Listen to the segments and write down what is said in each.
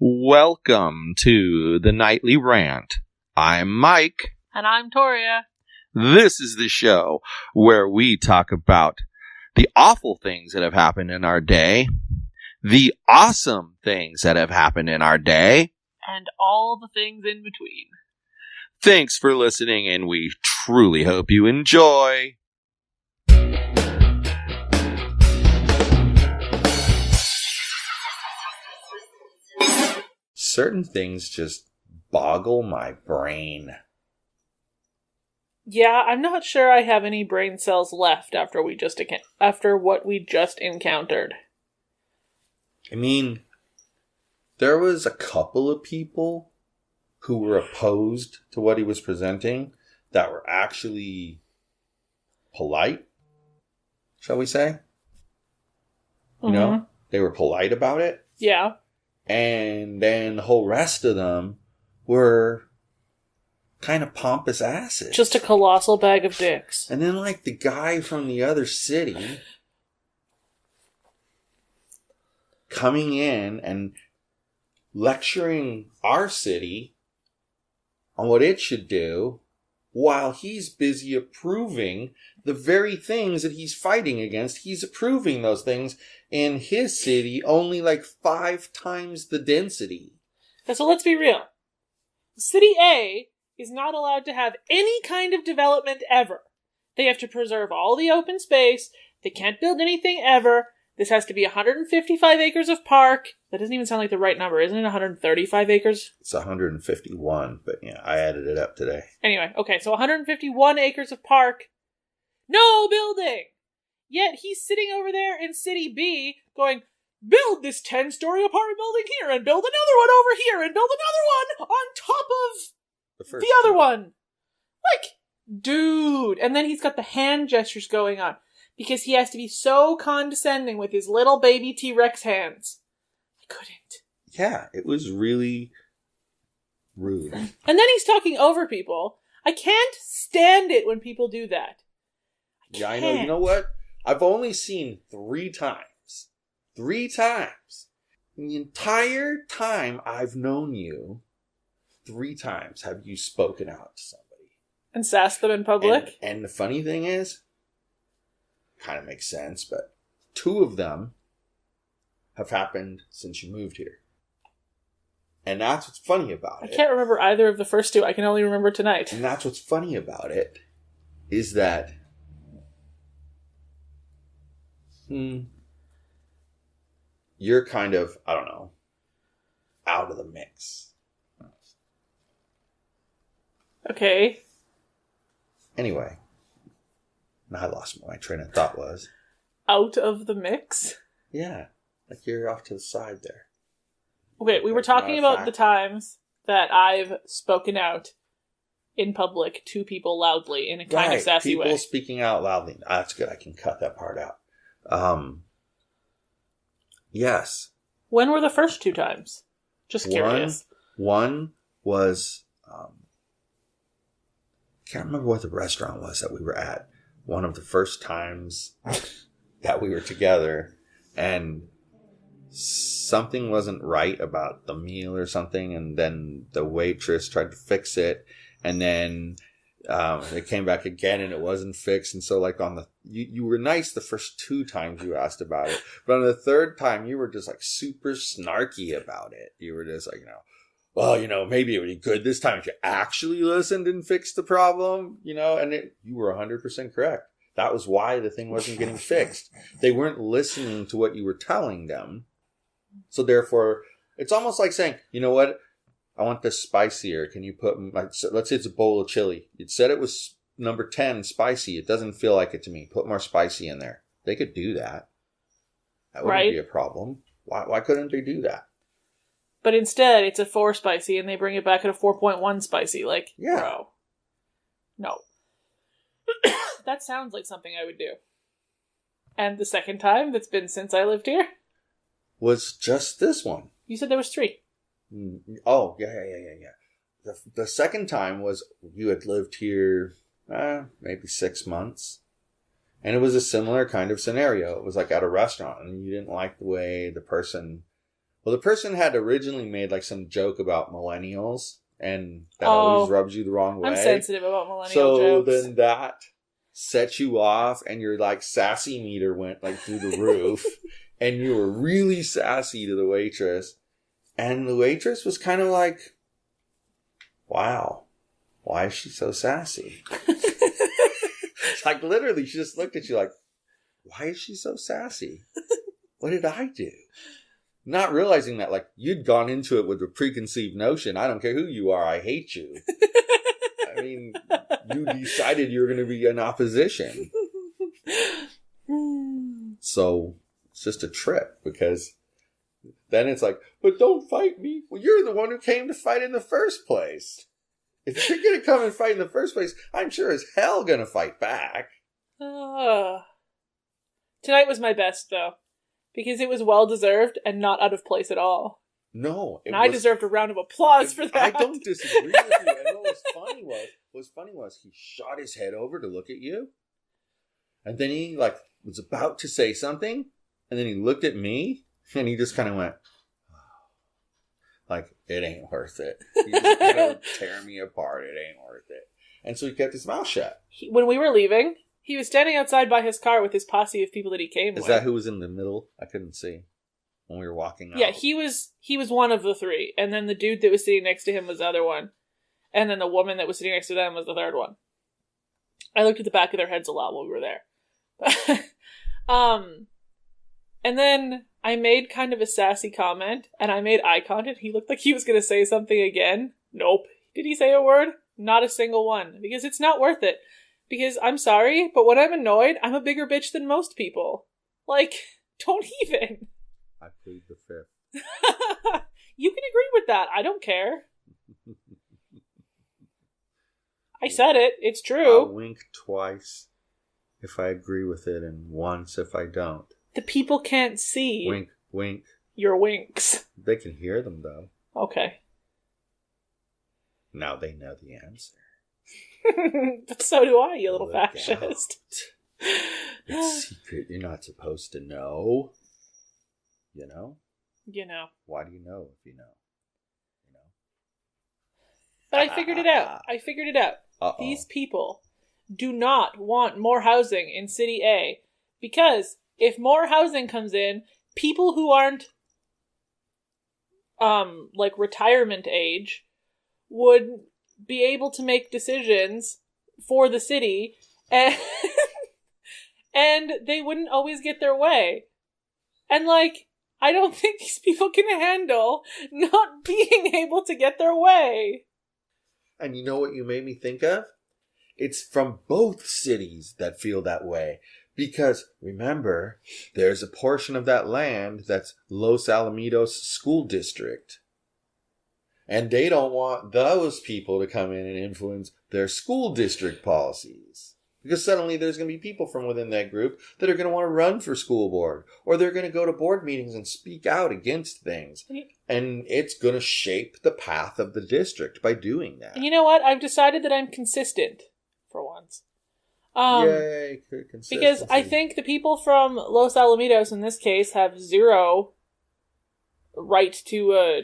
Welcome to the Nightly Rant. I'm Mike. And I'm Torya. This is the show where we talk about the awful things that have happened in our day, the awesome things that have happened in our day, and all the things in between. Thanks for listening, and we truly hope you enjoy. Certain things just boggle my brain. Yeah, I'm not sure I have any brain cells left after what we just encountered. I mean, there was a couple of people who were opposed to what he was presenting that were actually polite, shall we say? You know, they were polite about it. Yeah. And then the whole rest of them were kind of pompous asses. Just a colossal bag of dicks. And then, like, the guy from the other city coming in and lecturing our city on what it should do while he's busy approving the very things that he's fighting against. He's approving those things in his city, only like 5 times the density. So let's be real. City A is not allowed to have any kind of development ever. They have to preserve all the open space. They can't build anything ever. This has to be 155 acres of park. That doesn't even sound like the right number. Isn't it 135 acres? It's 151, but yeah, I added it up today. Anyway, okay, so 151 acres of park. No building! Yet he's sitting over there in City B going, build this 10-story apartment building here and build another one over here and build another one on top of the other one. Like, dude. And then he's got the hand gestures going on because he has to be so condescending with his little baby T-Rex hands. I couldn't. Yeah, it was really rude. And then he's talking over people. I can't stand it when people do that. Yeah, I know. You know what? I've only seen 3 times. 3 times. In the entire time I've known you, 3 times have you spoken out to somebody. And sassed them in public? And the funny thing is, kind of makes sense, but 2 of them have happened since you moved here. And that's what's funny about it. I can't remember either of the first 2. I can only remember tonight. And that's what's funny about it, is that you're kind of, I don't know, out of the mix. Okay. Anyway, I lost what my train of thought was. Out of the mix? Yeah, like you're off to the side there. Okay, we were talking about the times that I've spoken out in public to people loudly in a kind of sassy way. People speaking out loudly. That's good. I can cut that part out. Yes. When were the first 2 times? Just curious. One was, can't remember what the restaurant was that we were at. One of the first times that we were together, and something wasn't right about the meal or something, and then the waitress tried to fix it, and then they came back again and it wasn't fixed. And so, like, on the you were nice the first 2 times you asked about it, but on the 3rd time you were just like super snarky about it. You were just like, well, maybe it would be good this time if you actually listened and fixed the problem, and you were 100% correct. That was why the thing wasn't getting fixed. They weren't listening to what you were telling them. So therefore, it's almost like saying, you know what? I want this spicier. Can you put, let's say it's a bowl of chili. It said it was number 10 spicy. It doesn't feel like it to me. Put more spicy in there. They could do that. That wouldn't be a problem. Why couldn't they do that? But instead, it's a 4 spicy and they bring it back at a 4.1 spicy. Like, yeah. Bro. No. That sounds like something I would do. And the second time that's been since I lived here? Was just this one. You said there was 3. Oh, yeah. The second time was you had lived here maybe 6 months. And it was a similar kind of scenario. It was like at a restaurant and you didn't like the way the person Well, the person had originally made like some joke about millennials, and that always rubs you the wrong way. I'm sensitive about millennial jokes. So then that set you off, and your like sassy meter went like through the roof, and you were really sassy to the waitress, and the waitress was kind of like, "Wow, why is she so sassy?" Like literally, she just looked at you like, "Why is she so sassy? What did I do?" Not realizing that, like, you'd gone into it with a preconceived notion. I don't care who you are, I hate you. I mean, you decided you were going to be in opposition. So, it's just a trip, because then it's like, but don't fight me. Well, you're the one who came to fight in the first place. If you're going to come and fight in the first place, I'm sure as hell going to fight back. Tonight was my best, though. Because it was well-deserved and not out of place at all. No. I deserved a round of applause for that. I don't disagree with you. And what was funny was he shot his head over to look at you. And then he, like, was about to say something. And then he looked at me. And he just kind of went, like, it ain't worth it. You just kind of tear me apart. It ain't worth it. And so he kept his mouth shut. When we were leaving... He was standing outside by his car with his posse of people that he came with. Is that who was in the middle? I couldn't see when we were walking out. Yeah, he was one of the three. And then the dude that was sitting next to him was the other one. And then the woman that was sitting next to them was the third one. I looked at the back of their heads a lot while we were there. And then I made kind of a sassy comment, and I made eye contact. He looked like he was going to say something again. Nope. Did he say a word? Not a single one. Because it's not worth it. Because, I'm sorry, but when I'm annoyed, I'm a bigger bitch than most people. Like, don't even. I plead the fifth. You can agree with that. I don't care. I said it. It's true. I'll wink twice if I agree with it and once if I don't. The people can't see. Wink, wink. Your winks. They can hear them, though. Okay. Now they know the answer. But so do I, you little fascist. It's secret. You're not supposed to know. You know? You know. Why do you know if you know? You know? But I figured it out. Uh-oh. These people do not want more housing in City A. Because if more housing comes in, people who aren't like retirement age would be able to make decisions for the city, and and they wouldn't always get their way. And like, I don't think these people can handle not being able to get their way. And you know what you made me think of? It's from both cities that feel that way. Because, remember, there's a portion of that land that's Los Alamitos School District. And they don't want those people to come in and influence their school district policies. Because suddenly there's going to be people from within that group that are going to want to run for school board. Or they're going to go to board meetings and speak out against things. And it's going to shape the path of the district by doing that. And you know what? I've decided that I'm consistent for once. Yay, consistency. Because I think the people from Los Alamitos in this case have zero right to a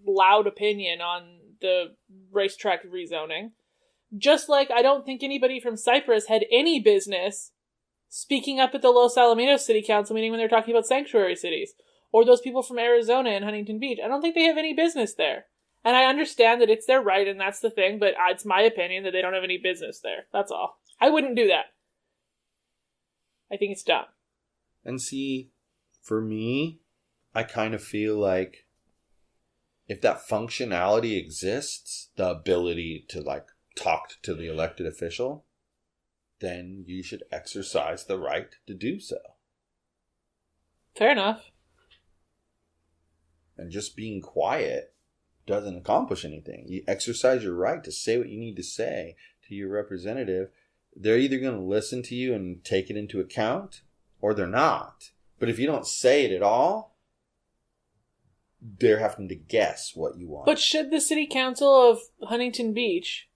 loud opinion on the racetrack rezoning. Just like I don't think anybody from Cyprus had any business speaking up at the Los Alamitos City Council meeting when they were talking about sanctuary cities. Or those people from Arizona and Huntington Beach. I don't think they have any business there. And I understand that it's their right and that's the thing, but it's my opinion that they don't have any business there. That's all. I wouldn't do that. I think it's dumb. And see, for me, I kind of feel like if that functionality exists, the ability to like talk to the elected official, then you should exercise the right to do so. Fair enough. And just being quiet doesn't accomplish anything. You exercise your right to say what you need to say to your representative. They're either going to listen to you and take it into account, or they're not. But if you don't say it at all, they're having to guess what you want. But should the city council of Huntington Beach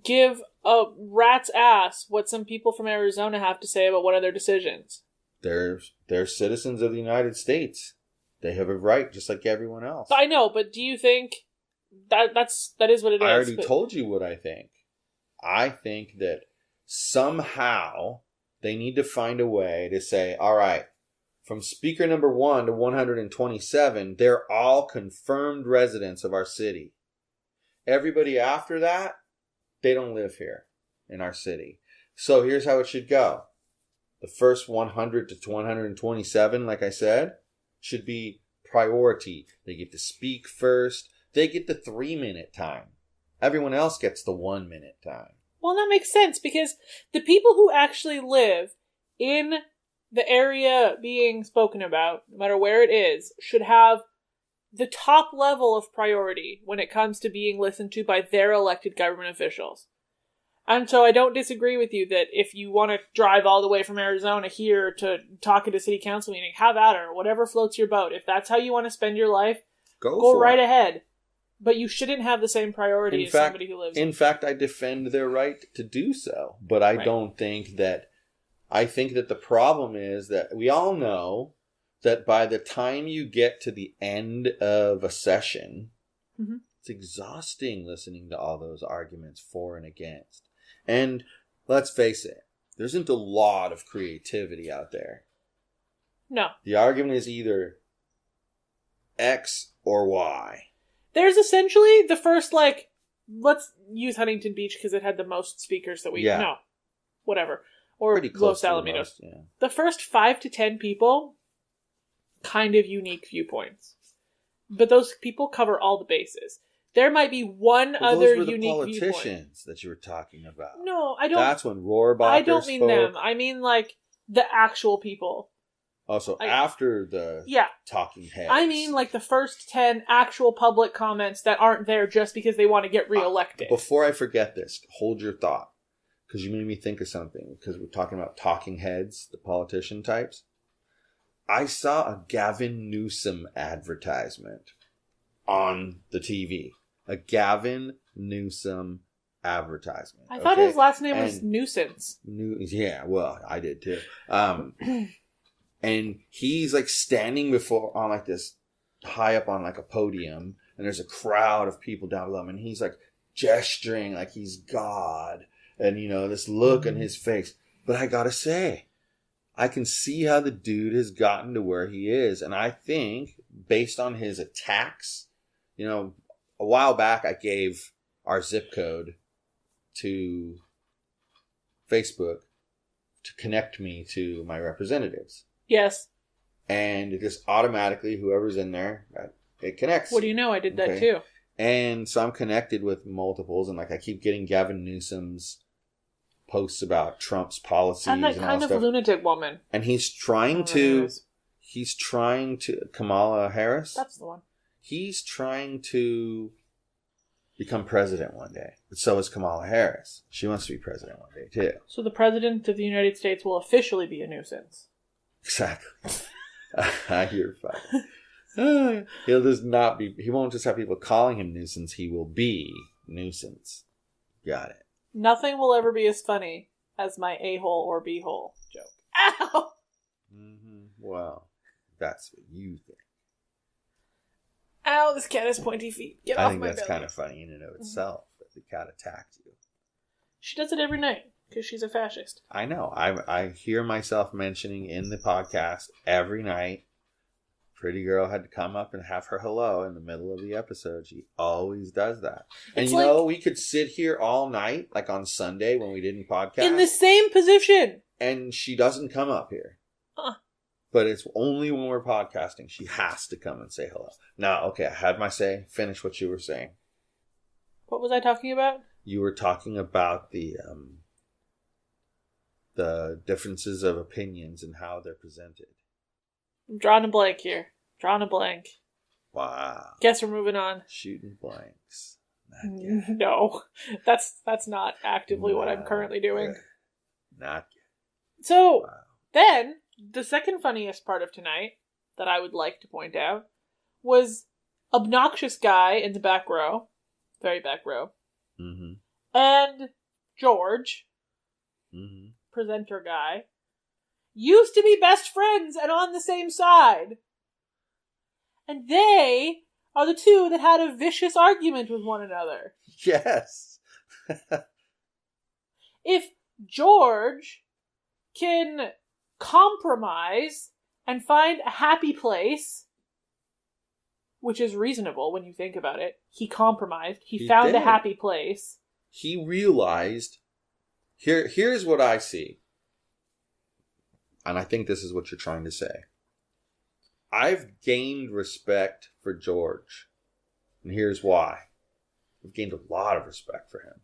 give a rat's ass what some people from Arizona have to say about one of their decisions? They're citizens of the United States. They have a right just like everyone else. I know, but do you think that is what it is? I already told you what I think. I think that somehow they need to find a way to say, all right, from speaker number 1 to 127, they're all confirmed residents of our city. Everybody after that, they don't live here in our city. So here's how it should go. The first 100 to 127, like I said, should be priority. They get to speak first. They get the 3-minute time. Everyone else gets the 1-minute time. Well, that makes sense because the people who actually live in the area being spoken about, no matter where it is, should have the top level of priority when it comes to being listened to by their elected government officials. And so I don't disagree with you that if you want to drive all the way from Arizona here to talk at a city council meeting, have at it, or whatever floats your boat. If that's how you want to spend your life, go right ahead. But you shouldn't have the same priority as somebody who lives. In fact, I defend their right to do so. But I don't think that... I think that the problem is that we all know that by the time you get to the end of a session, it's exhausting listening to all those arguments for and against. And let's face it, there isn't a lot of creativity out there. No. The argument is either X or Y. There's essentially the first, let's use Huntington Beach because it had the most speakers that we... Yeah. No. Whatever. Or Los Alamitos. Yeah. The first 5 to 10 people, kind of unique viewpoints. But those people cover all the bases. There might be one other unique viewpoint. Those were the politicians that you were talking about. No, I don't... That's when Rohrabacher I don't mean them. I mean, the actual people. Also, after the talking heads. I mean, the first 10 actual public comments that aren't there just because they want to get reelected. Before I forget this, hold your thought. Because you made me think of something. Because we're talking about talking heads, the politician types. I saw a Gavin Newsom advertisement on the TV. A Gavin Newsom advertisement. I thought his last name was Nuisance. Yeah, well, I did too. And he's standing on this high up on a podium, and there's a crowd of people down below him, and he's gesturing like he's God, and this look on his face. But I gotta say, I can see how the dude has gotten to where he is, and I think based on his attacks, a while back I gave our zip code to Facebook to connect me to my representatives. Yes. And it just automatically, whoever's in there, it connects. What do you know? I did that too. And so I'm connected with multiples, and I keep getting Gavin Newsom's posts about Trump's policies and that kind of lunatic woman. And he's trying to Kamala Harris. That's the one. He's trying to become president one day. But so is Kamala Harris. She wants to be president one day too. So the president of the United States will officially be a nuisance. Exactly. You're fine. He won't just have people calling him nuisance. He will be nuisance. Got it. Nothing will ever be as funny as my a-hole or b-hole joke. Ow! Well, that's what you think. Ow, this cat has pointy feet. Get off my belly. I think that's kind of funny in and of itself that the cat attacked you. She does it every night because she's a fascist. I know. I hear myself mentioning in the podcast every night. Pretty girl had to come up and have her hello in the middle of the episode. She always does that. And we could sit here all night, like on Sunday when we didn't podcast. In the same position. And she doesn't come up here. Huh. But it's only when we're podcasting. She has to come and say hello. Now, okay, I had my say. Finish what you were saying. What was I talking about? You were talking about the differences of opinions and how they're presented. I'm drawing a blank here. Drawing a blank. Wow. Guess we're moving on. Shooting blanks. No. That's not actively what I'm currently doing. Not yet. So, then, the second funniest part of tonight that I would like to point out was obnoxious guy in the back row. Very back row. Mm-hmm. And George, presenter guy, used to be best friends and on the same side. And they are the two that had a vicious argument with one another. Yes. If George can compromise and find a happy place, which is reasonable when you think about it. He compromised. He found a happy place. He realized, here's what I see. And I think this is what you're trying to say. I've gained respect for George. And here's why. I've gained a lot of respect for him.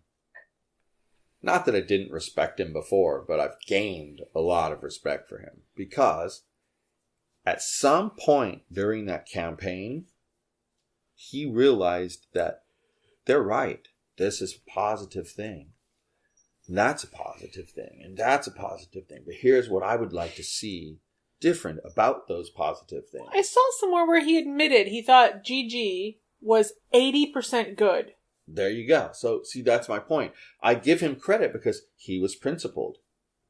Not that I didn't respect him before, but I've gained a lot of respect for him. Because at some point during that campaign, he realized that they're right. This is a positive thing. And that's a positive thing. And that's a positive thing. But here's what I would like to see different about those positive things. I saw somewhere where he admitted he thought Gigi was 80% good. There you go. So, see, that's my point. I give him credit because he was principled.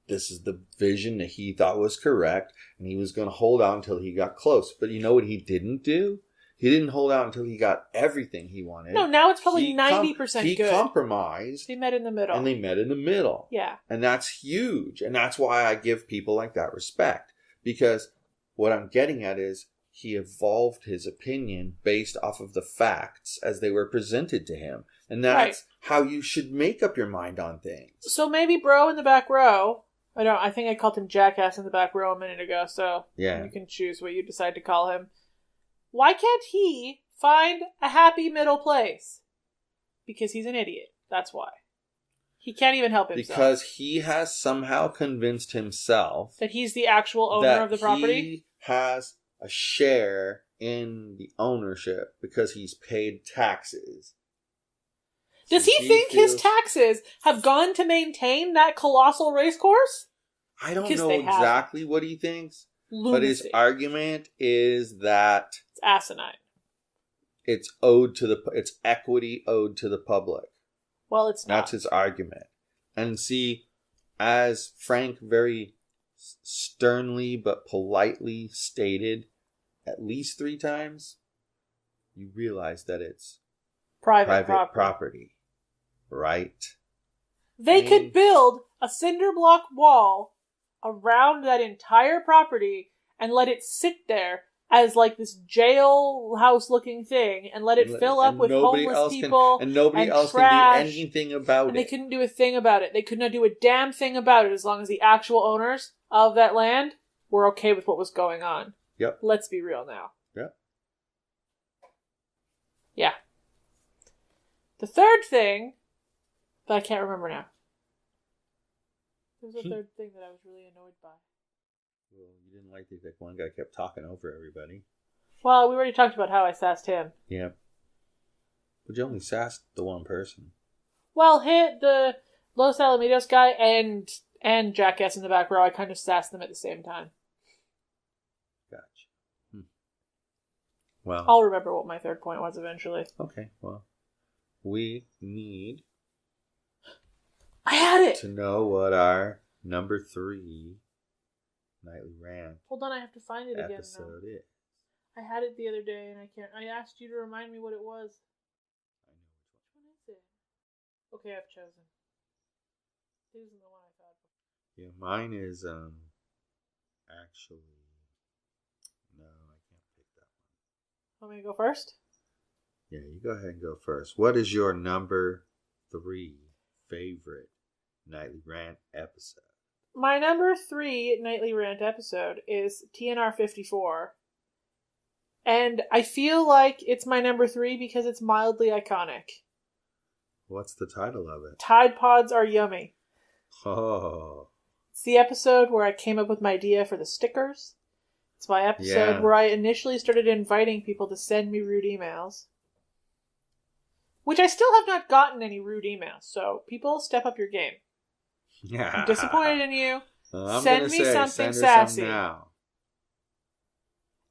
This is the vision that he thought was correct, and he was going to hold out until he got close. But you know what he didn't do? He didn't hold out until he got everything he wanted. No, now it's probably 90% good. He compromised. They met in the middle. And they met in the middle. Yeah. And that's huge. And that's why I give people like that respect. Because what I'm getting at is he evolved his opinion based off of the facts as they were presented to him. And that's how you should make up your mind on things. So maybe bro in the back row. I think I called him jackass in the back row a minute ago, so yeah. You can choose what you decide to call him. Why can't he find a happy middle place? Because he's an idiot. That's why. He can't even help himself. Because he has somehow convinced himself that he's the actual owner of the property? He has a share in the ownership because he's paid taxes. Does he think his taxes have gone to maintain that colossal race course? I don't know exactly what he thinks. Lunacy. But his argument is that it's asinine. It's equity owed to the public. Well, it's not. That's his argument. And see, as Frank very sternly but politely stated at least 3 times, you realize that it's private property. Right? They could build a cinder block wall around that entire property and let it sit there as like this jailhouse looking thing and let it fill up with homeless people and nobody else trash, can do anything about it. And they couldn't do a thing about it. They could not do a damn thing about it as long as the actual owners of that land were okay with what was going on. Yep. Let's be real now. Yep. Yeah. The third thing, but I can't remember now. There was a third thing that I was really annoyed by. Well, you didn't like that one guy kept talking over everybody. Well, we already talked about how I sassed him. Yeah. But you only sassed the one person. Well, hit the Los Alamitos guy and Jackass in the back row. I kind of sassed them at the same time. Gotcha. Well, I'll remember what my third point was eventually. Okay, well, we need... I had it! To know what our number 3 nightly rant. Hold on, I have to find it again episode now. Is. I had it the other day and I can't. I asked you to remind me what it was. I know which one is it. Okay, I've chosen. This isn't the one I thought. Yeah, mine is actually no, I can't pick that one. Want me to go first? Yeah, you go ahead and go first. What is your number 3 favorite nightly rant episode? My number 3 nightly rant episode is TNR54. And I feel like it's my number 3 because it's mildly iconic. What's the title of it? Tide Pods Are Yummy. Oh. It's the episode where I came up with my idea for the stickers. It's my episode where I initially started inviting people to send me rude emails. Which I still have not gotten any rude emails, so people step up your game. Yeah. I'm disappointed in you. Well, send me something sassy. Now.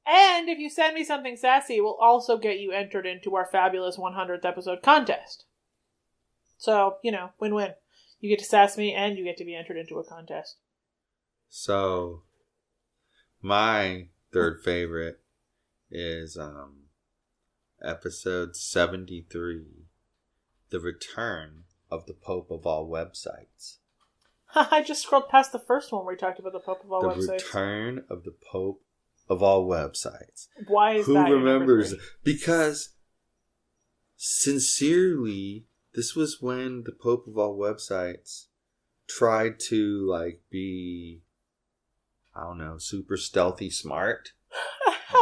And if you send me something sassy, we'll also get you entered into our fabulous 100th episode contest. So, win-win. You get to sass me and you get to be entered into a contest. So, my third favorite is episode 73, The Return of the Pope of All Websites. I just scrolled past the first one where we talked about the Pope of all The websites. Return of the Pope of All Websites. Why is Who that? remembers? Because sincerely, this was when the Pope of All Websites tried to be, I don't know, super stealthy smart,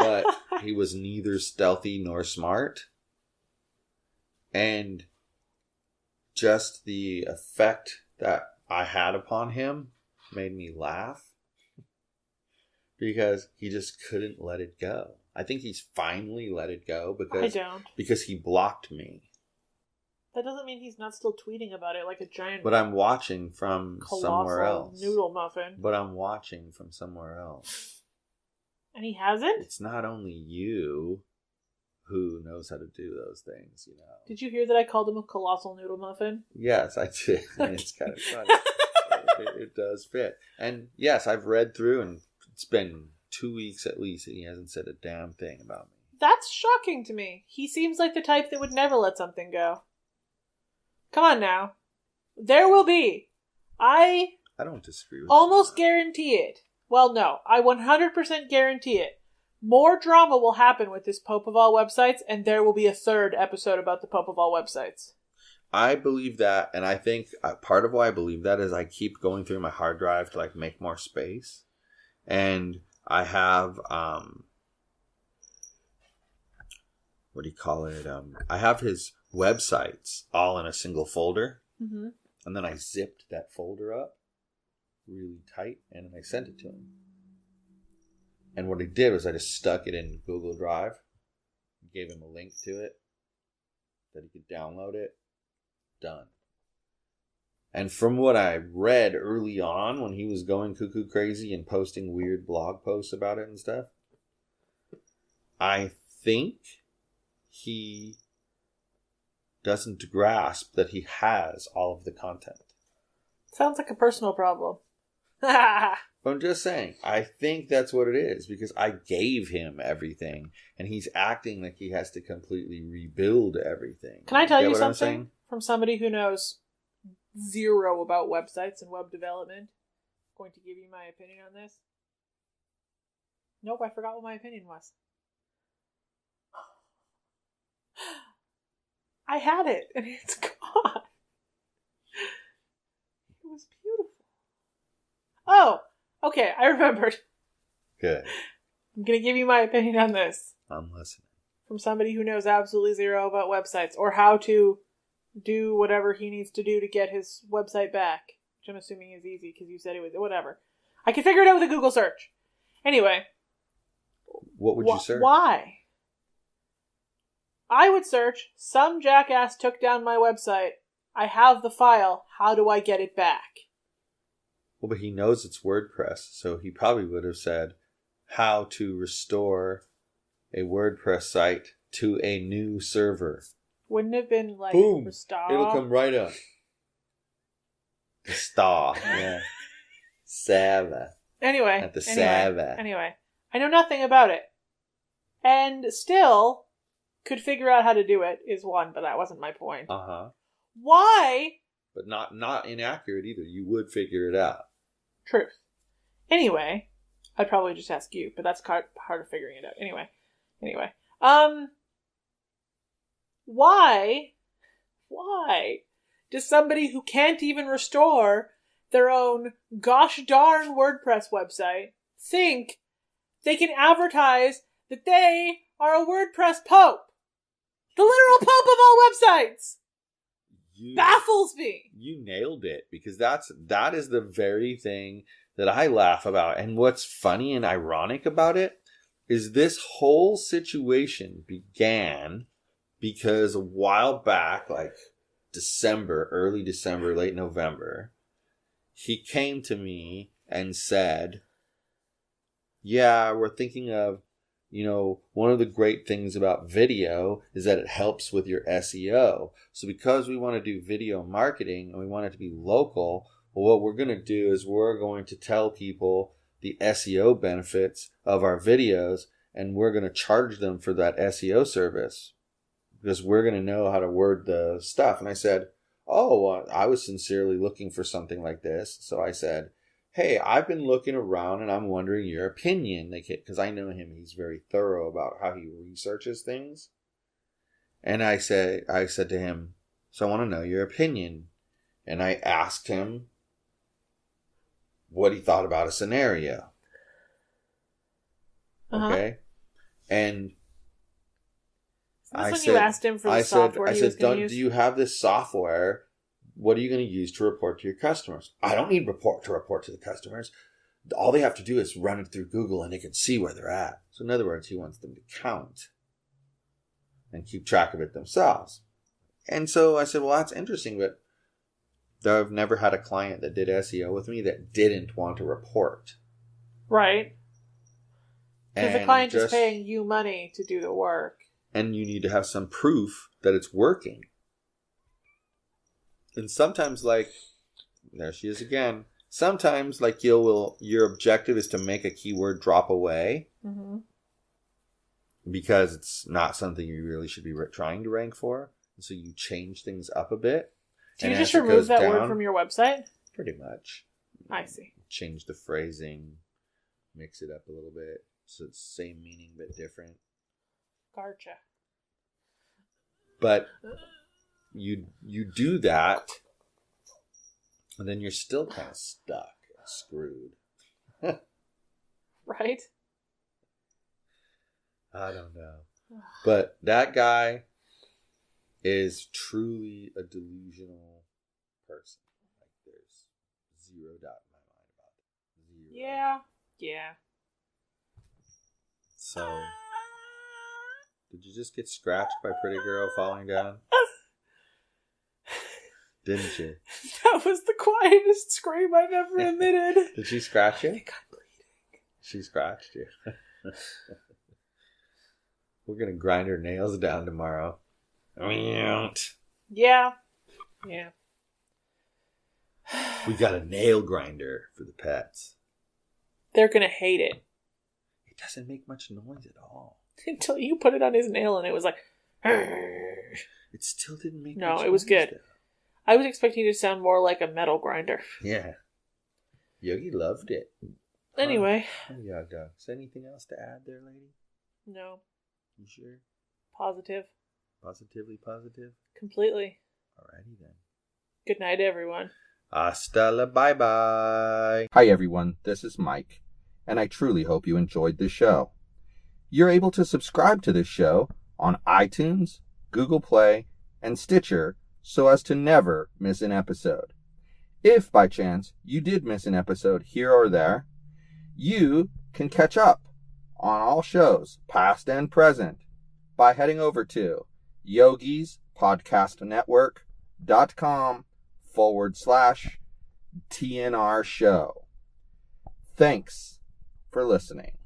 but he was neither stealthy nor smart. And just the effect that I had upon him made me laugh because he just couldn't let it go. I think he's finally let it go because he blocked me. That doesn't mean he's not still tweeting about it like a giant. But I'm watching from somewhere else. Noodle muffin. But I'm watching from somewhere else. And he hasn't? It's not only you who knows how to do those things, Did you hear that I called him a colossal noodle muffin? Yes, I did. And it's kind of funny. it does fit. And yes, I've read through, and it's been 2 weeks at least, and he hasn't said a damn thing about me. That's shocking to me. He seems like the type that would never let something go. Come on now. There will be. I don't disagree with almost guarantee it. Well, no. I 100% guarantee it. More drama will happen with this Pope of All Websites, and there will be a third episode about the Pope of All Websites. I believe that, and I think part of why I believe that is I keep going through my hard drive to make more space. And I have, what do you call it? I have his websites all in a single folder. Mm-hmm. And then I zipped that folder up really tight and I sent it to him. And what I did was I just stuck it in Google Drive, gave him a link to it, that he could download it. Done. And from what I read early on when he was going cuckoo crazy and posting weird blog posts about it and stuff, I think he doesn't grasp that he has all of the content. Sounds like a personal problem. But I'm just saying, I think that's what it is, because I gave him everything, and he's acting like he has to completely rebuild everything. Can I tell you something from somebody who knows zero about websites and web development? I'm going to give you my opinion on this. Nope, I forgot what my opinion was. I had it, and it's gone. It was beautiful. Oh, okay, I remembered. Good. I'm going to give you my opinion on this. I'm listening. From somebody who knows absolutely zero about websites, or how to do whatever he needs to do to get his website back. Which I'm assuming is easy, because you said it was, whatever. I can figure it out with a Google search. Anyway. What would you search? Why? I would search, some jackass took down my website. I have the file. How do I get it back? Well, but he knows it's WordPress, so he probably would have said how to restore a WordPress site to a new server. Wouldn't it have been like boom, restore? It'll come right up. Restore, yeah. Sava. Anyway. At the Sava. Anyway, I know nothing about it. And still could figure out how to do it is one, but that wasn't my point. Uh-huh. Why? But not inaccurate either. You would figure it out. Truth. Anyway, I'd probably just ask you, but that's part of figuring it out. Anyway. Why does somebody who can't even restore their own gosh darn WordPress website think they can advertise that they are a WordPress pope? The literal pope of all websites! Baffles me. You nailed it, because that is the very thing that I laugh about. And what's funny and ironic about it is this whole situation began because a while back, like early December, late November, he came to me and said, yeah, we're thinking of, one of the great things about video is that it helps with your SEO. So because we want to do video marketing and we want it to be local, well, what we're going to do is we're going to tell people the SEO benefits of our videos, and we're going to charge them for that SEO service because we're going to know how to word the stuff. And I said, I was sincerely looking for something like this. So I said, hey, I've been looking around and I'm wondering your opinion. Because I know him, he's very thorough about how he researches things. And I said to him, so I want to know your opinion. And I asked him what he thought about a scenario. Okay? And you asked him for the software he was going to use? Do you have this software? What are you going to use to report to your customers? I don't need to report to the customers. All they have to do is run it through Google and they can see where they're at. So in other words, he wants them to count and keep track of it themselves. And so I said, well, that's interesting, but I've never had a client that did SEO with me that didn't want to report. Right. Because the client is paying you money to do the work. And you need to have some proof that it's working. And sometimes, like, there she is again. Sometimes, like, your objective is to make a keyword drop away. Mm-hmm. Because it's not something you really should be trying to rank for. And so you change things up a bit. Do you just remove that word from your website? Pretty much. I see. Change the phrasing. Mix it up a little bit. So it's same meaning but different. Gotcha. But you do that, and then you're still kind of stuck and screwed. Right? I don't know. But that guy is truly a delusional person. Like, there's zero doubt in my mind about it. Zero. Yeah. So, did you just get scratched by Pretty Girl falling down? Didn't you? That was the quietest scream I've ever emitted. Did she scratch you? I think I'm bleeding. She scratched you. We're going to grind her nails down tomorrow. Yeah. We got a nail grinder for the pets. They're going to hate it. It doesn't make much noise at all. Until you put it on his nail and it was like... It still didn't make much noise. No, it was good. Though. I was expecting it to sound more like a metal grinder. Yeah. Yogi loved it. Anyway. Yeah, dog. Is there anything else to add there, lady? No. You sure? Positive. Positively positive? Completely. Alrighty then. Good night, everyone. Hasta la bye-bye. Hi, everyone. This is Mike, and I truly hope you enjoyed this show. You're able to subscribe to this show on iTunes, Google Play, and Stitcher so as to never miss an episode. If, by chance, you did miss an episode here or there, you can catch up on all shows, past and present, by heading over to yogispodcastnetwork.com/TNR show. Thanks for listening.